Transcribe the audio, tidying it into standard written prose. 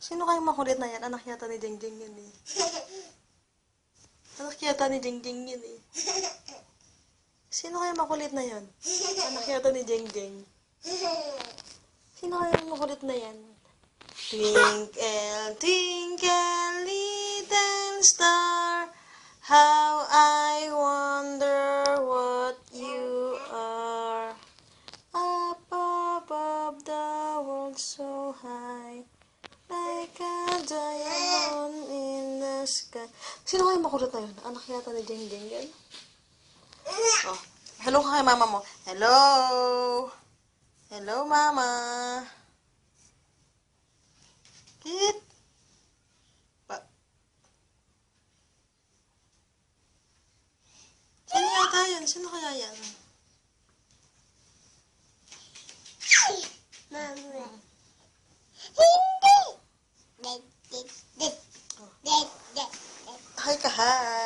Sino kayong makulit na yan? Anak yata ni Jengjeng yun eh. Anak yata ni Jengjeng yun eh. Sino kayong makulit na yan? Anak yata ni Jengjeng. Sino kayong makulit na yan? Twinkle, twinkle, little star, how I wonder what you are. Up above the world so high, like a diamond in the sky. Sino kayo makulit na yun? Anak yata ni Jengjeng yan. Oh, hello ka kay mama mo. Hello! Hello, mama. Kit? Sino yata yan? Sino kaya yan? Mama. Hindi. Hi ka, hi.